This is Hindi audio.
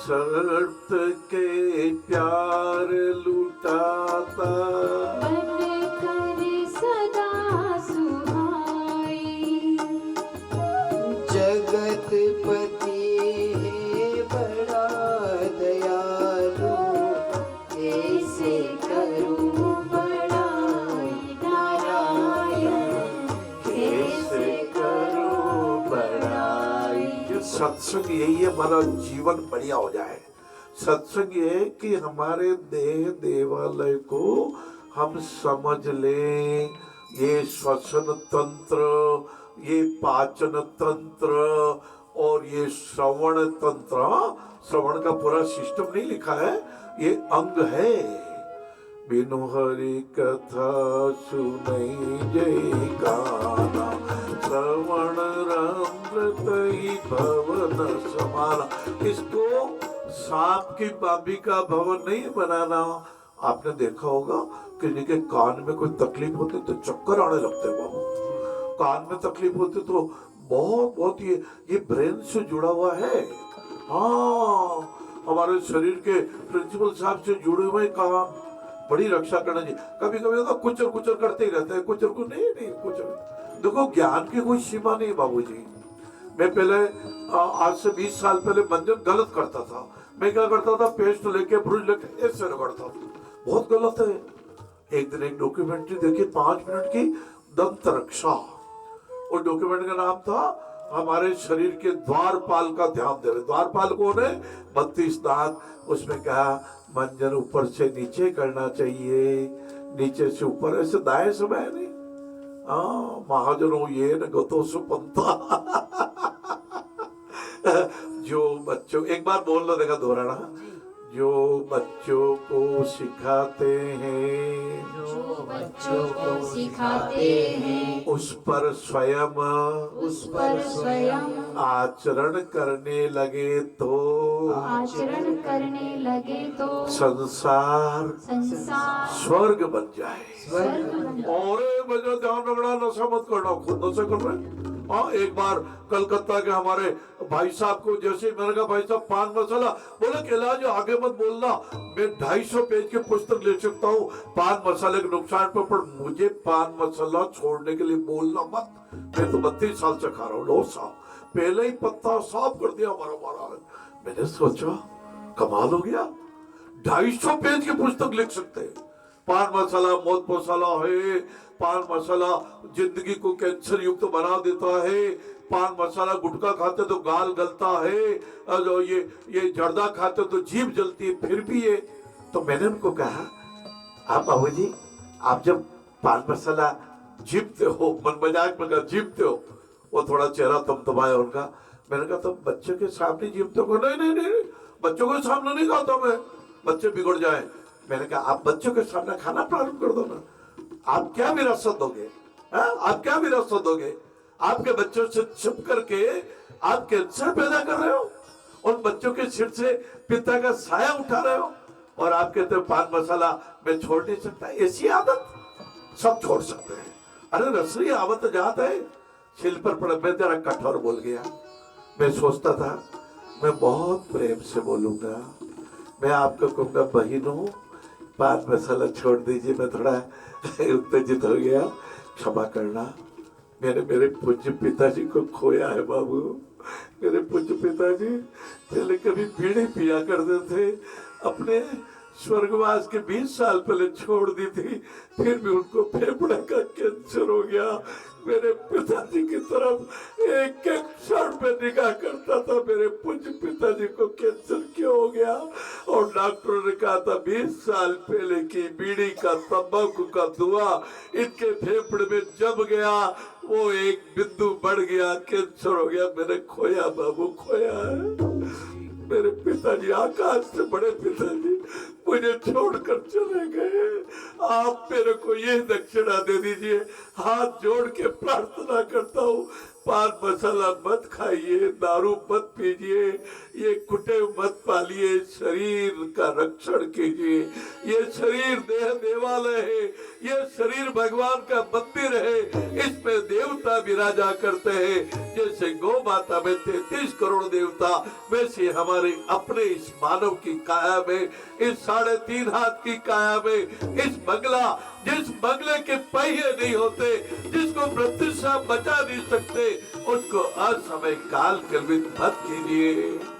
शर्त के प्यार लुटाता, बनकर सदा सुहाई। जगतपति है बड़ा दयालु, कैसे करूं बड़ाई नारायण, कैसे करूं बड़ाई। ये सत्संग यही है, हमारा जीवन बढ़िया हो जाए। सत्संग ये है कि हमारे देह देवालय को हम समझ लें। ये श्वसन तंत्र, ये पाचन तंत्र और ये श्रवण तंत्र, श्रवण का पूरा सिस्टम नहीं लिखा है, ये अंग है। बिनु हरि कथा सुनई जय गाना, श्रवण रंध्रतहि भवन समाना। इसको सांप की बाबी का भवन नहीं बनाना। आपने देखा होगा कि जिनके कान में कोई तकलीफ होती तो चक्कर आने लगते हैं बाबू। कान में तकलीफ होती तो बहुत बहुत ये ब्रेन से जुड़ा हुआ है। हाँ, हमारे शरीर के प्रिंसिपल साहब से जुड़े हुए कान, बड़ी रक्षा करना चाहिए। कभी कभी तो कुचर कुचर करते ही रहते हैं, कुचर को नहीं कुचर। देखो ज्ञान की कोई सीमा नहीं बाबूजी। मैं पहले आज से 20 साल पहले मंजन गलत करता था। मैं क्या करता था, पेस्ट लेके ब्रुश लेके ऐसे रगड़ता था, बहुत गलत है। एक दिन एक डॉक्यूमेंट्री देखी 5 मिनट की, दंत रक्षा। और डॉक्यूमेंट का नाम था हमारे शरीर के द्वारपाल का ध्यान दे रहे। द्वारपाल कौन है? 32 दांत। उसमें कहा मंजन ऊपर से नीचे करना चाहिए, नीचे से ऊपर, ऐसे दाएं समय नहीं। हाँ, महाजनों ये न गतो सुपंथा। जो बच्चों, एक बार बोल लो, देखा दोहराना। जो बच्चों को सिखाते हैं, जो बच्चों को सिखाते हैं, उस पर स्वयं आचरण करने लगे तो संसार स्वर्ग बन जाए। और बजा ध्यान रखना, नशा मत करना, खुद नशा कर रहे। हाँ, एक बार कलकत्ता के हमारे भाई साहब को जैसे मैंने कहा, भाई साहब पान मसाला, बोले केला जो आगे मत बोलना, मैं 250 पेज की पुस्तक ले सकता हूँ पान मसाले के नुकसान पर मुझे पान मसाला छोड़ने के लिए बोलना मत। मैं तो 32 साल से खा रहा हूँ, लो साहब, पहले ही पत्ता साफ कर दिया हमारा। मैंने सोचा कमाल हो गया, 250 पेज की पुस्तक लिख सकते हैं। पान मसाला मौत मसाला है, पान मसाला जिंदगी को कैंसर युक्त बना देता है, पान मसाला गुटखा खाते तो गाल गलता है, और ये जर्दा खाते तो जीभ जलती है, फिर भी ये। तो मैंने उनको कहा, आप बाबूजी आप जब पान मसाला जीपते हो, मन मजाक में कहा जीपते हो, वो थोड़ा चेहरा तमतमाया उनका। मैंने कहा तुम बच्चों के सामने जीपते हो? नहीं, बच्चों के सामने नहीं खाता मैं, बच्चे बिगड़ जाए। मैंने कहा आप बच्चों के सामने खाना प्रारंभ कर दो ना। आप क्या विरासत दोगे? आप क्या विरासत दोगे? आपके बच्चों से छिप करके आप कैंसर पैदा कर रहे हो, उन बच्चों के सिर से पिता का साया उठा रहे हो, और आप कहते हो पान मसाला मैं छोड़ नहीं सकता। ऐसी आदत सब छोड़ सकते हैं। अरे रसरी आवत जात है, छिल पर पड़। मैं जरा कठोर बोल गया। मैं सोचता था मैं बहुत प्रेम से बोलूंगा, मैं आपको कहूंगा बहनों पान मसाला छोड़ दीजिए। मैं थोड़ा उत्तेजित हो गया, क्षमा करना। मैंने मेरे पूज्य पिताजी को खोया है बाबू। मेरे पूज्य पिताजी पहले कभी बीड़ी पिया करते थे, अपने स्वर्गवास के 20 साल पहले छोड़ दी थी, फिर भी उनको फेफड़े का कैंसर हो गया। मेरे पिताजी की तरफ एक एक क्षण पे निगाह करता था, मेरे पूज्य पिताजी को कैंसर क्यों हो गया। और डॉक्टरों ने कहा था 20 साल पहले की बीड़ी का तंबाकू का धुआं इनके फेफड़े में जम गया, वो एक बिंदु बढ़ गया, कैंसर हो गया। मैंने खोया बाबू, खोया है। मेरे पिताजी आकाश से बड़े पिताजी मुझे छोड़कर चले गए। आप मेरे को ये दक्षिणा दे दीजिए, हाथ जोड़ के प्रार्थना करता हूँ। पान मसाला मत खाइए, दारू मत पीजिए, ये कुटे मत पालिए, शरीर का रक्षण कीजिए। ये शरीर देह देवालय है, ये शरीर भगवान का मंदिर है, इसमें देवता विराजा करते हैं। जैसे गौ माता में 33 करोड़ देवता, वैसे हमारे अपने इस मानव की काया में, इस 3.5 हाथ की काया में, इस बंगला, जिस बंगले के पहिए नहीं होते, जिसको प्रतिष्ठा बचा नहीं सकते, उसको असमय काल कल्पित मत कीजिए।